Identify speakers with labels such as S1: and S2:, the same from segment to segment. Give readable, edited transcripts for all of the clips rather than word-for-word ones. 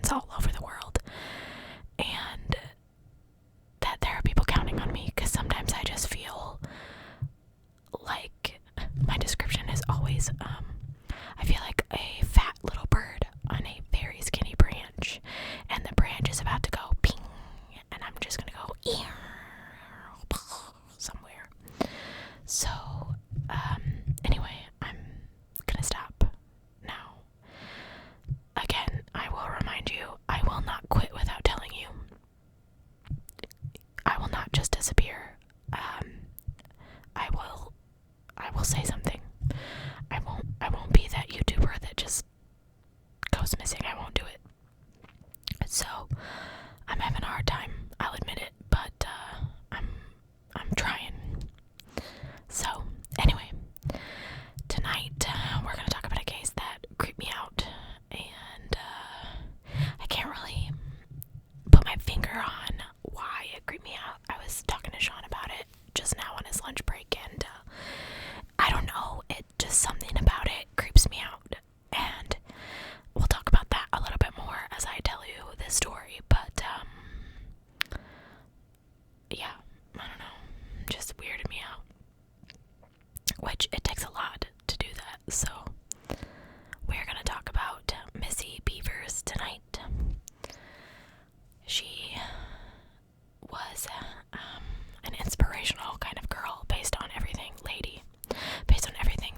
S1: friends all over the world, and that there are people counting on me, because sometimes I just feel like my description is always, I feel like a fat little bird on a very skinny branch, and the branch is about to go ping, and I'm just gonna go somewhere. So, anyway, I'm gonna stop now. Again, I will remind you, I will not quit without telling you. I will not just disappear. I will say something. I won't be that YouTuber that just goes missing. I won't do it. So, I'm having a hard time, I'll admit it, but I'm trying. So, anyway, tonight we're going to talk about a case that creeped me out, and I can't really put my finger on why it creeped me out. I was talking to Sean about it just now on his lunch break, and I don't know, it just something about it creeps me out, and we'll talk about that a little bit more as I tell you this story, but yeah, I don't know, just weirded me out, which it takes a lot to do that. So we're gonna talk about Missy Bevers tonight. She was an inspirational kind of girl based on everything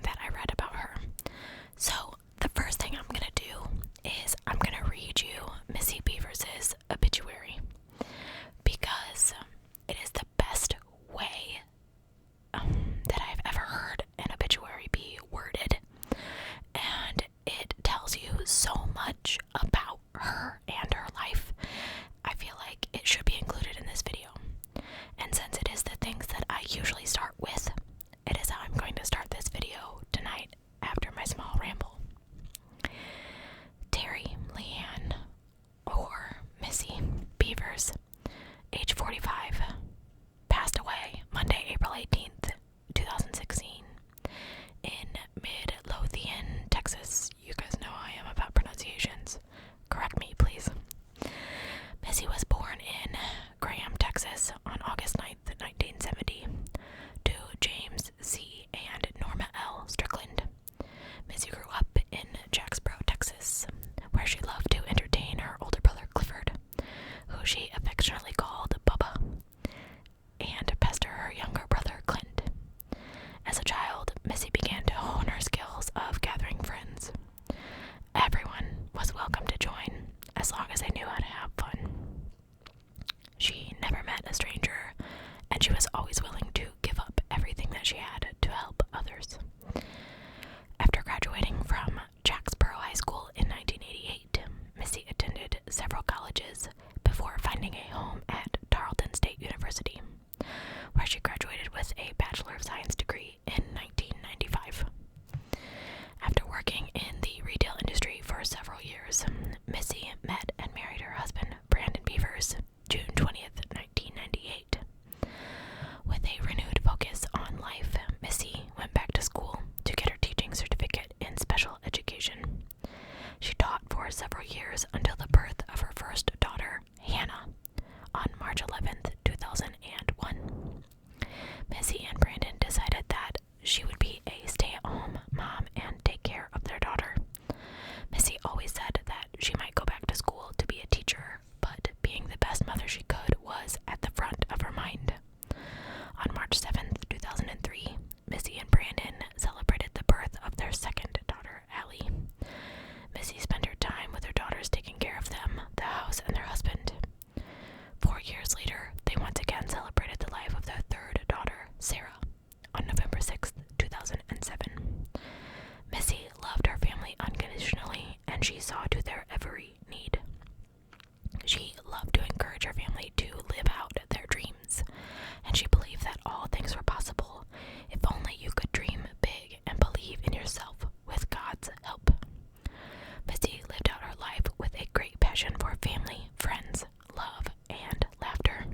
S1: that I read about her. So the first thing I'm gonna do is I'm gonna read you Missy Bevers' obituary, because it is the best way that I've ever heard an obituary be worded, and it tells you so much about her and her life. I feel like it should be included in this video, and since it is the things that I usually start with, it is how I'm going to start this video tonight after my small ramble. Terry Leanne, or Missy Bevers, age 45, passed away Monday, April 18th, 2016, in Midlothian, Texas. You guys know how I am about pronunciations. Correct me, please. Missy was born in Graham, Texas on August 9th, 1970, to James C. and Norma L. Strickland. Missy grew up in Jacksboro, Texas, where she loved to entertain her older brother Clifford, who she affectionately called Bubba, and pester her younger brother Clint. As a child, Missy began to hone her skills of gathering friends. Everyone was welcome to join, as long as they knew how to have fun. She never met a stranger, and she was always willing to give up everything that she had to help others. After graduating from Jacksboro High School in 1988, Missy attended several colleges before finding a home at Tarleton State University, where she graduated with a Bachelor of Science degree in 1995. After working in the retail industry for several years, Missy met and married her husband, Brandon Bevers, June 20th, 1998. With a renewed focus on life, Missy went back to school to get her teaching certificate in special education. She taught for several years until the birth of her first daughter, Hannah, on March 11th, 2001. Missy and Brandon decided that she would be a stay-at-home mom and take care of their daughter. Missy always said that she might go back to school to be a teacher, but being the best mother she could was at the front of her mind. On March 7th, 2003, Missy and Brandon celebrated the birth of their second daughter, Allie. Missy spent her time with her daughters taking care of them, the house, and their husband. 4 years later, they once again celebrated the life of their third daughter, Sarah, on November 6th, 2007. Missy loved her family unconditionally, and she saw to their every need. She loved to encourage her family to live out their dreams, and she believed that all things were possible if only you could dream big and believe in yourself with God's help. Missy lived out her life with a great passion for family, friends, love, and laughter.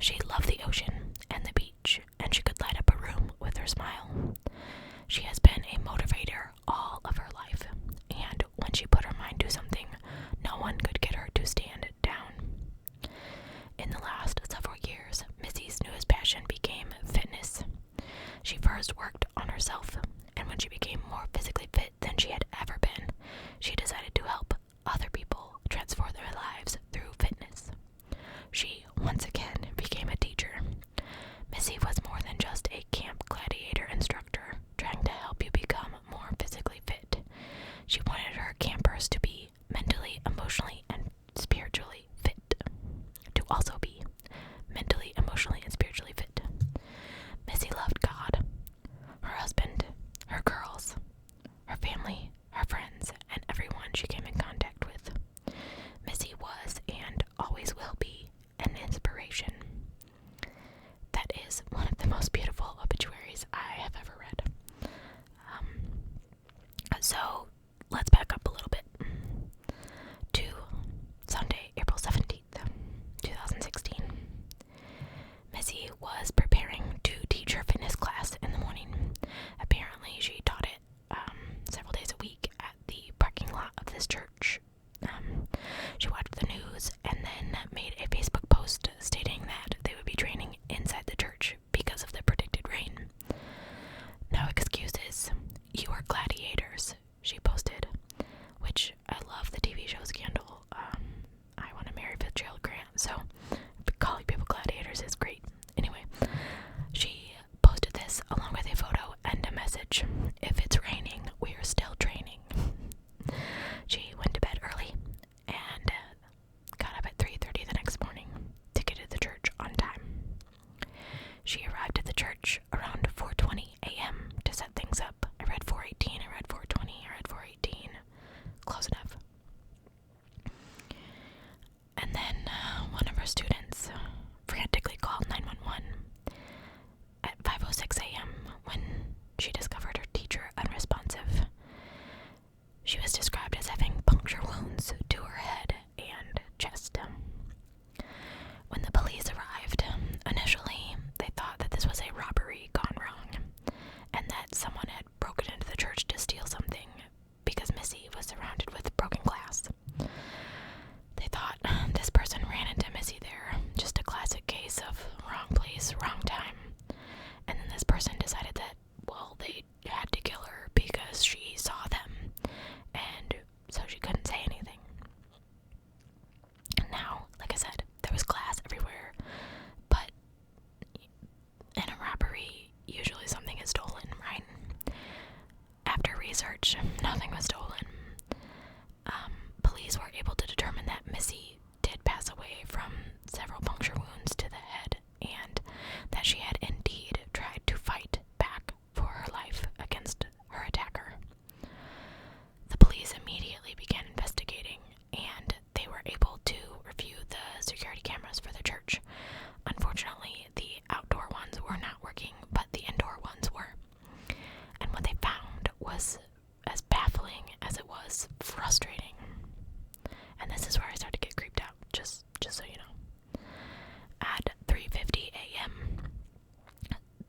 S1: She loved the ocean and the beach, and she could light up a room with her smile. She has been a motivator all of her life, and when she put her mind to something, no one could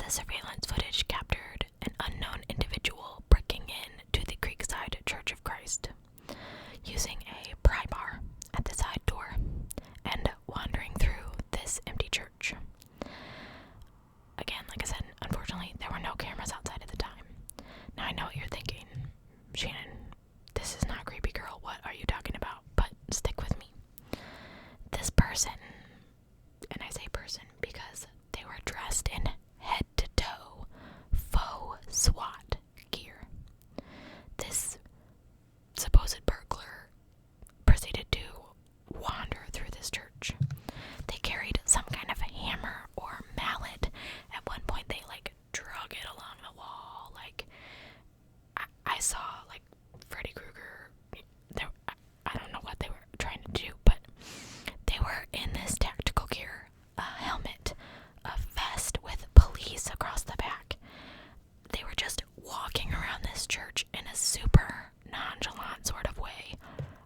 S1: The surveillance footage captured an unknown individual breaking in to the Creekside Church of Christ, using a pry bar at the side door and wandering through this empty church. Again, like I said, unfortunately, there were no cameras outside at the time. Now I know what you're thinking. Shannon, this is not creepy, girl. What are you talking about? But stick with me. This person, and I say person because they were dressed in head-to-toe faux SWAT gear. This supposed burglar proceeded to wander through this church. They carried some kind of hammer or mallet. At one point, they drug it along the wall. I saw Freddy Krueger. I don't know what they were trying to do, but they were in this tactical gear, a helmet, a vest with police across the back. They were just walking around this church in a super nonchalant sort of way,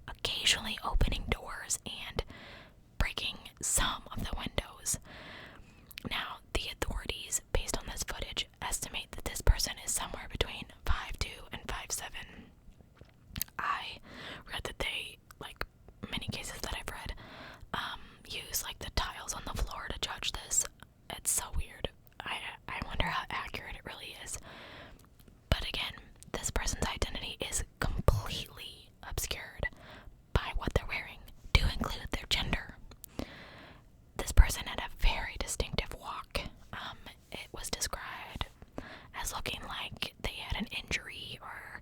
S1: occasionally opening doors and breaking some of the windows. Now, the authorities, based on this footage, estimate that this person is somewhere between 5'2" and 5'7". I read that they, many cases that I've read, use the tiles on the floor to judge this. It's so weird. I wonder how accurate it really is. But again, this person's identity is completely obscured by what they're wearing, to include their gender. This person had a very distinctive walk. It was described as looking like they had an injury or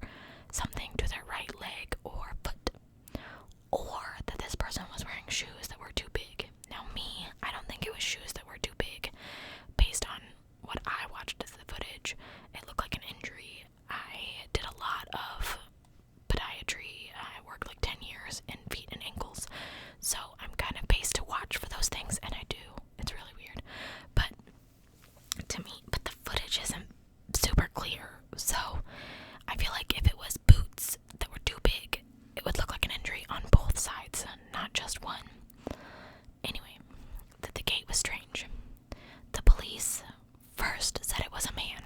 S1: something to their right leg or foot, or that this person was wearing shoes that were too big. Now me, I don't think it was shoes that were too big. Based on what I watched as the footage, it looked like an injury. I did a lot of podiatry. I worked 10 years in feet and ankles, so I'm kind of based to watch for those things, and I do. It's really weird. But the footage isn't super clear, so I feel like if it was boots that were too big, it would look like an injury on both sides, not just one. Anyway, the gate was strange. The police first said it was a man,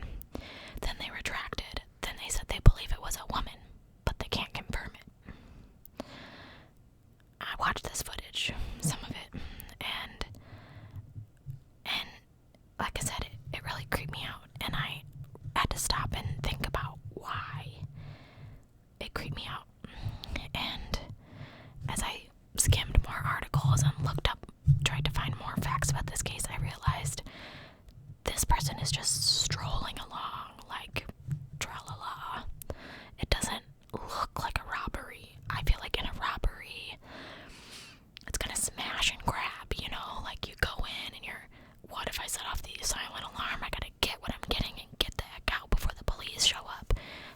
S1: then they retracted, then they said they believe it was a woman, but they can't confirm it. I watched this footage, some of it, and like I said, it really creeped me out, and I had to stop and think about why it creeped me out. And as I skimmed more articles and looked up, tried to find more facts about this case, I realized this person is just strolling along tra-la-la. It doesn't look like a robbery. I feel like in a robbery, it's gonna smash and grab, you go in and you're, what if I set off the silent alarm? I gotta get what I'm getting and get the heck out before the police show up.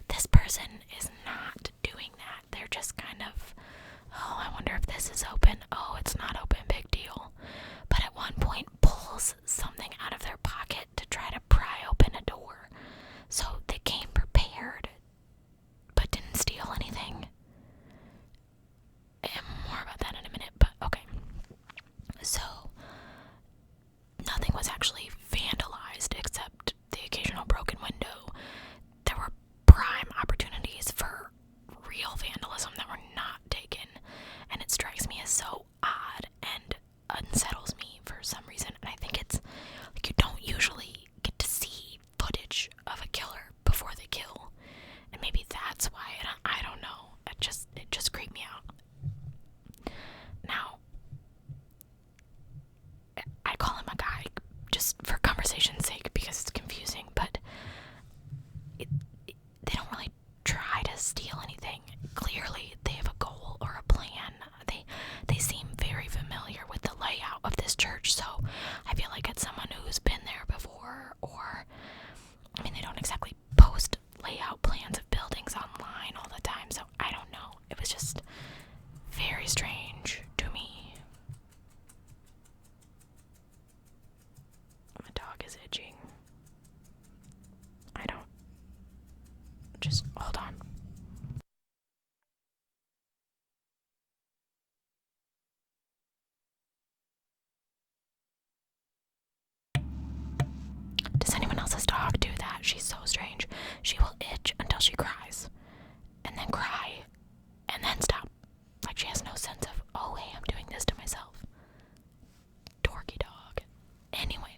S1: This person is not doing that. They're just kind of, oh, I wonder if this is open. Oh, it's not open, big deal. But at one point pulls something out of their pocket to try to pry open a door. So they came prepared, but didn't steal anything. And more about that in a minute, but okay. So, nothing was actually vandalized except the occasional broken window. There were prime opportunities for real vandalism that were not taken, and it strikes me as so odd and unsettles me for some reason. And I think it's you don't usually get to see footage of a killer before they kill, and maybe that's why. And I don't know. It just creeped me out. Now, I call him a guy just for conversation's sake because it's confusing, but they don't really try to steal anything. Clearly, they have a goal or a plan. They seem very familiar with the layout of this church, so I feel like it's someone who's been there before, or, they don't exactly post layout plans of buildings online all the time, so I don't know. It was just very strange to me. My dog is itching. Just hold on. until she cries, and then cry, and then stop. Like she has no sense of, oh hey, I'm doing this to myself. Dorky dog. Anyway,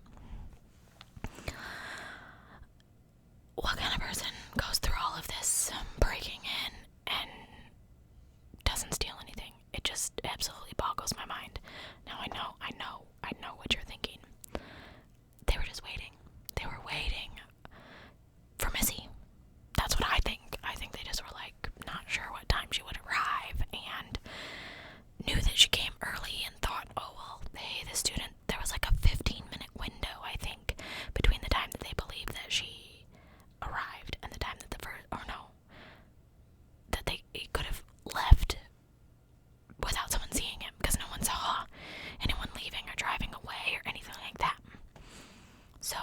S1: what kind of person goes through all of this breaking in and doesn't steal anything? It just absolutely boggles my mind. Now I know what you're thinking. They were just waiting. They were waiting for Missy. That's what I think. I think they just were like not sure what time she would arrive and knew that she came early and thought, oh well, hey, the student, there was like a 15-minute window, I think, between the time that they believed that she arrived and the time that that they could have left without someone seeing him, because no one saw anyone leaving or driving away or anything like that. So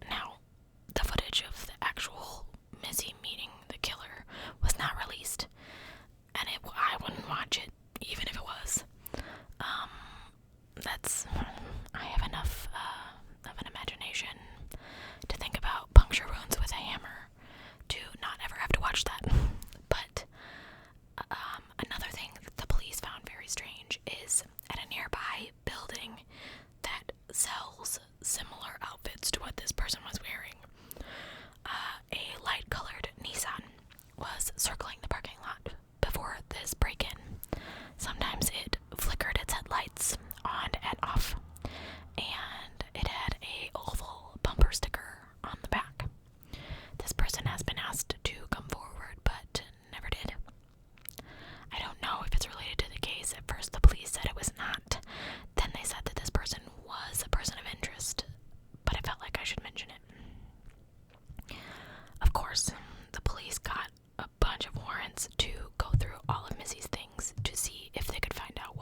S1: now the footage of the actual Missy meeting the killer was not released, and I wouldn't watch it even if it was. I have enough of an imagination to think about puncture wounds with a hammer to not ever have to watch that. But another thing that the police found very strange is at a nearby building that sells similar outfits to what this person was wearing, a light-colored Nissan was circling the parking lot before this break-in. Sometimes it flickered its headlights on and off, and it had a oval bumper sticker on the back. This person has been asked to come forward, but never did. I don't know if it's related to the case. At first the police said it was not. Then they said that this person was a person of interest, but I felt like I should mention it. Of course, the police got a bunch of warrants to go through all of Missy's things to see if they could find out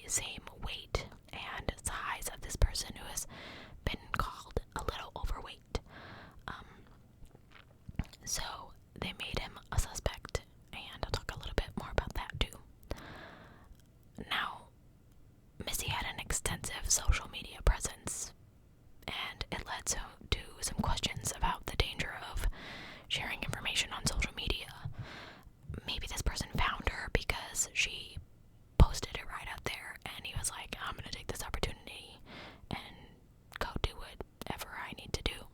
S1: same weight and size of this person who has been called a little overweight. So they made him a suspect, and I'll talk a little bit more about that too. Now, Missy had an extensive social media presence, and it led to some questions about the danger of sharing information on social media. Maybe this person found her because she posted it right out there, and he was like, I'm gonna take this opportunity and go do whatever I need to do.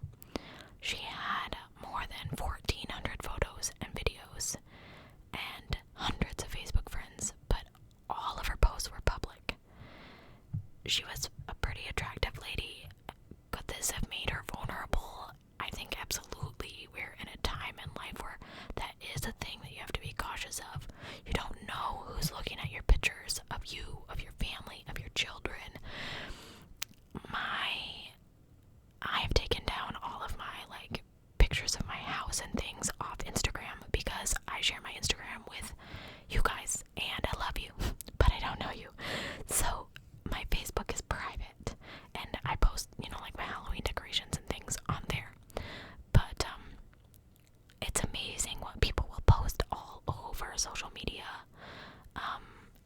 S1: She had more than 1,400 photos and videos and hundreds of Facebook friends, but all of her posts were public. She was a pretty attractive lady. Could this have made her vulnerable? I think absolutely. We're in a time in life where that is a thing that you have to be cautious of. You don't know who's looking at your pictures of you, of your family, of your children. I have taken down all of my pictures of my house and things off Instagram because I share my Instagram with you guys, and I love you, but I don't know you. So my Facebook is private, and I post, my Halloween decorations and things on there. But it's amazing what people will post all over social media.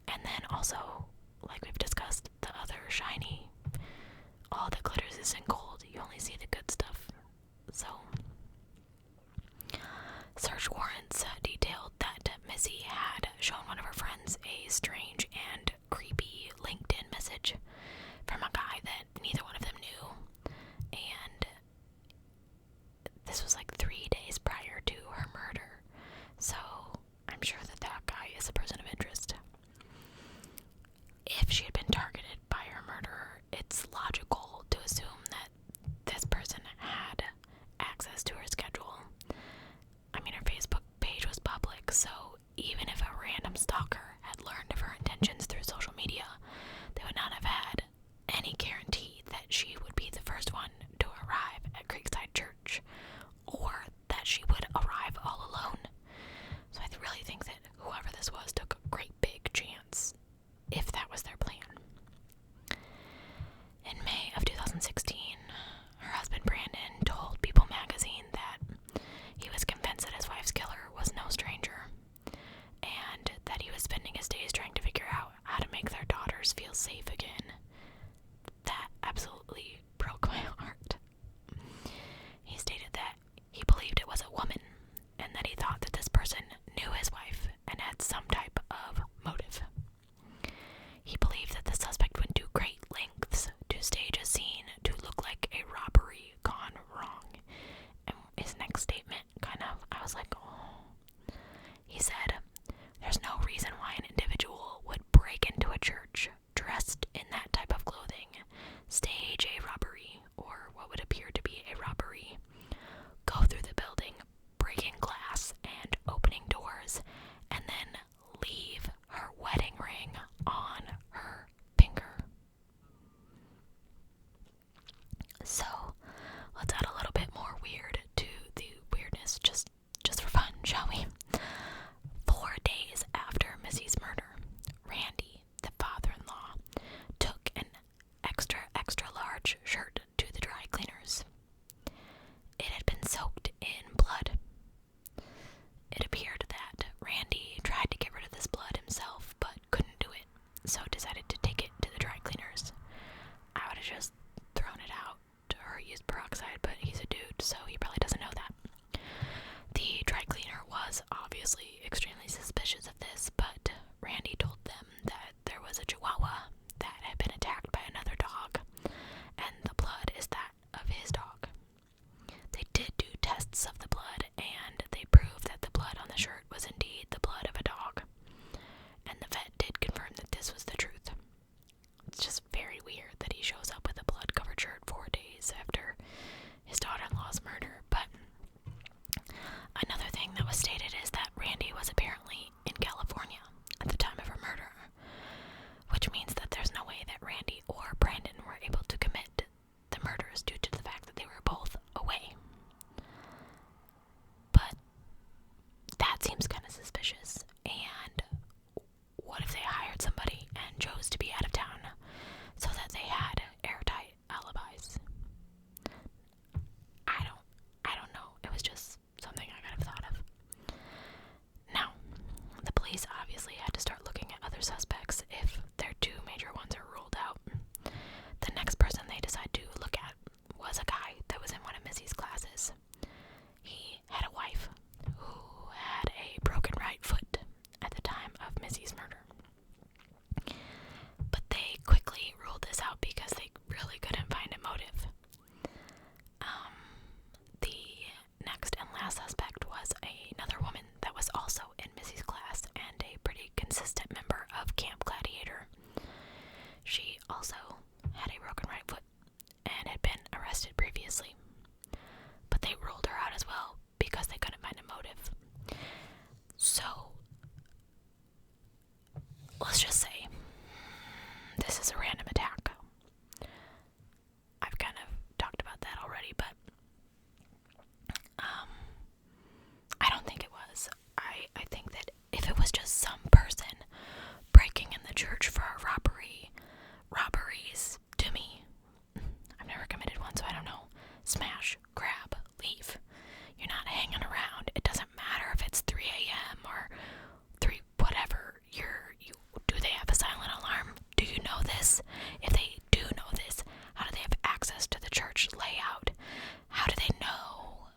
S1: And then also, like we've discussed, the other shiny, all that glitters isn't gold. You only see the good stuff. So search warrants detailed that Missy had shown one of her friends a strange and creepy LinkedIn message from a guy that neither one of them knew, and this was 3 days prior to her murder, so I'm sure that guy is a person of interest. If she had been targeted by her murderer, it's logical to assume that this person had access to her schedule. I mean, her Facebook page was public, so even if a random stalker had learned of her intentions through social media, they would not have had any guarantee that she would be the first one to arrive at Creekside Church, or that she would arrive all alone. So I really think that whoever this was took a great big chance, if that was their plan. In May of 2016, her husband Brandon told People magazine that he was convinced that his wife's killer was no stranger, and that he was spending his days trying to figure out how to make their daughters feel safe again. That absolutely broke my heart. He stated that he believed it was a woman, and that he thought that this person knew his wife and had some type of motive. He believed that the suspect went to great lengths to stage a scene to look like a robbery gone wrong. And his next statement I was like, oh. He said, there's no reason why an individual would break into a church dressed in that type of clothing, stage a robbery, or what would appear to be a robbery, go through the building, breaking glass and opening doors, and then leave her wedding ring on her finger. So, let's add a little bit more weird to the weirdness, just for fun, shall we? 4 days after Missy's murder, Randy, the father-in-law, took an extra large shirt to the dry cleaners. It had been soaked in blood. It appeared that Randy tried to get rid of this blood himself, but couldn't do it, so decided to take it to the dry cleaners. I would have just thrown it out or used peroxide, but he's a dude, so he probably doesn't know that. The dry cleaner was obviously extremely suspicious of this, but Randy told them that there was a chihuahua that had been attacked by another dog, and the blood is that of his dog. They did do tests of the blood, and they proved that the blood on the shirt was indeed the blood of a dog, and the vet did confirm that this was the truth. It's just very weird that he shows up with a blood-covered shirt 4 days after his daughter-in-law's murder, but another thing that was stated is that Randy was apparently in California at the time of her murder, which means that there's no way that Randy or Brandon were able to commit the murders due to the fact that they were both away. But that seems kind of suspicious, and what if they hired somebody and chose to be out of town? let's just say this is a random attack. I've kind of talked about that already, but I don't think it was. I think that if it was just some person breaking in the church for a robberies, to me, I've never committed one, so I don't know. Smash, grab, leave. You're not hanging around. It doesn't matter if it's 3 a.m. or 3 whatever. Do they have a silent alarm? Do you know this? If they do know this, how do they have access to the church layout? How do they know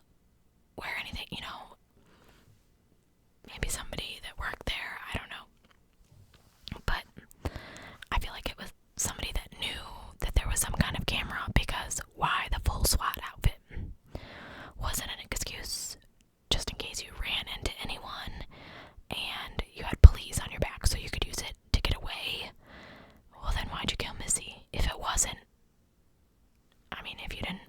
S1: where anything, maybe somebody that worked there, I don't know. But I feel like it was somebody that knew that there was some kind of camera, because why the full SWAT outfit? Wasn't an excuse just in case you ran into anyone and you had police on your back so you could use it to get away. Well, then why'd you kill Missy? If it wasn't,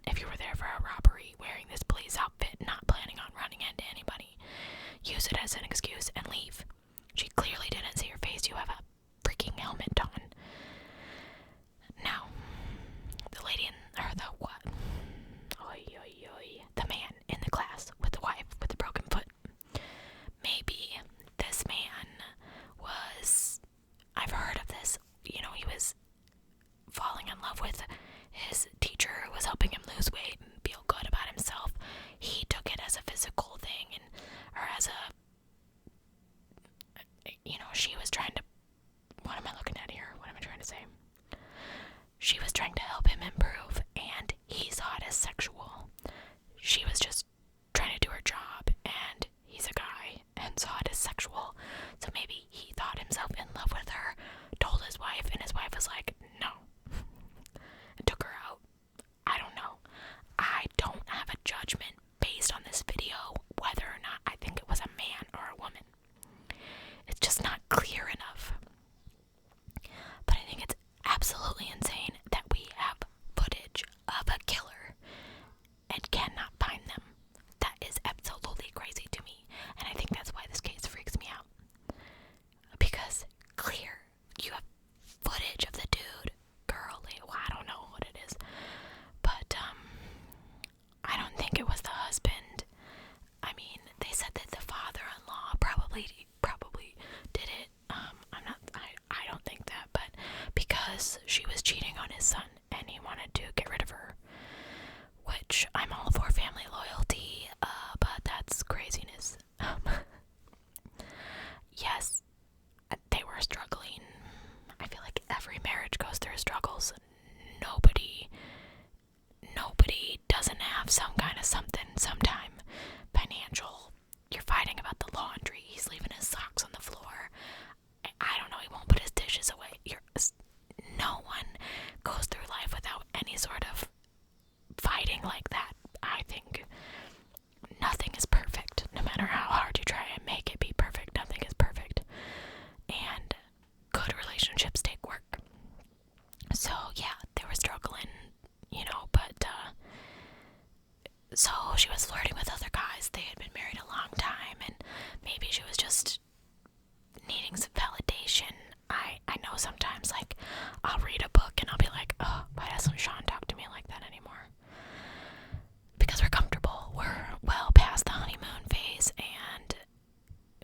S1: if you were there for a robbery wearing this police outfit, not planning on running into anybody, use it as an excuse and leave. She clearly didn't see your face. You have a freaking helmet on. Now, the lady the man in the class with the wife with the broken foot. Maybe this man I've heard of this, he was falling in love with his teacher who was helping him lose weight and feel good about himself. He took it as a physical thing, or as she was trying to, what am I looking at here? What am I trying to say? She was trying to help him improve, and he saw it as sexual. She was just trying to do her job, and he's a guy, and saw it as sexual. So maybe he thought himself in love with her, told his wife, and his wife was like, no, and took her out. I don't know. I don't have a judgment based on this video whether or not I think it was a man or a woman. It's just not clear enough. But I think it's absolutely insane that we have footage of a killer and cannot find them. That is absolutely crazy to me, and I think that's why this case freaks me out. Because clear, you have footage of the dude, girl, I don't know what it is, but I don't think it was the husband. They said that the father-in-law probably did it. I don't think that, but because she was cheating on his son and he wanted to get rid of her, which I'm all for family loyalty, but that's craziness. Yes, they were struggling. I feel like every marriage goes through struggles. Nobody doesn't have some kind of something sometime. Financial. You're fighting about the laundry. He's leaving his socks on the floor. I don't know, he won't put his dishes away. No one goes through life without any sort of fighting like that. I think nothing is perfect. No matter how hard you try and make it be perfect, nothing is perfect. And good relationships take work. So yeah, they were struggling, but so she was flirting with other guys. They had been married a long time, and maybe she was just needing some validation. I know sometimes, I'll read a book and I'll be like, oh, why doesn't Sean talk to me like that anymore? Because we're comfortable. We're well past the honeymoon phase, and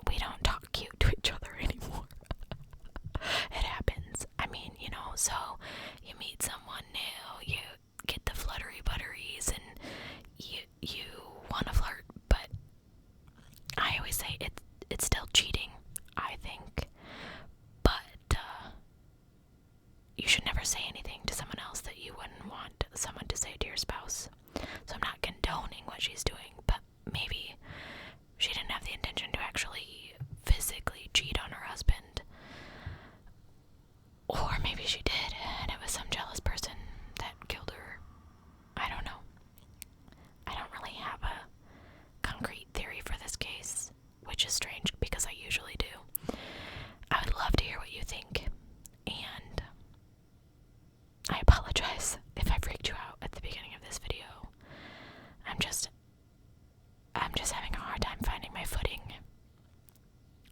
S1: we don't talk cute to each other anymore. It happens. So you meet someone new, you get the fluttery butteries, and you want to flirt, but I always say it's still cheating, I think. But you should never say anything to someone else that you wouldn't want someone to say to your spouse. So I'm not condoning what she's doing, but maybe she didn't have the intention to actually physically cheat on her husband. Or maybe she did, and it was some jealous person that killed her. I don't know. I don't really have a concrete theory for this case, which is strange because I usually do. I would love to hear what you think, and I apologize if I freaked you out at the beginning of this video. I'm just having a hard time finding my footing.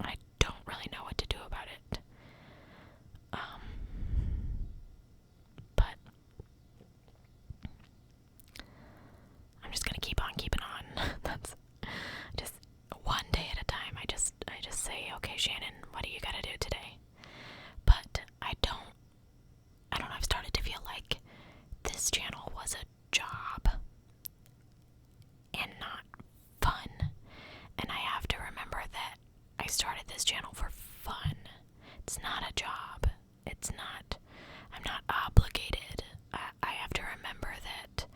S1: I don't really know what to do I'm not obligated. I have to remember that,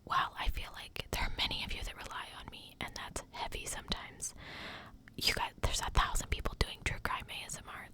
S1: well, I feel like there are many of you that rely on me, and that's heavy sometimes. There's 1,000 people doing true crime ASMR.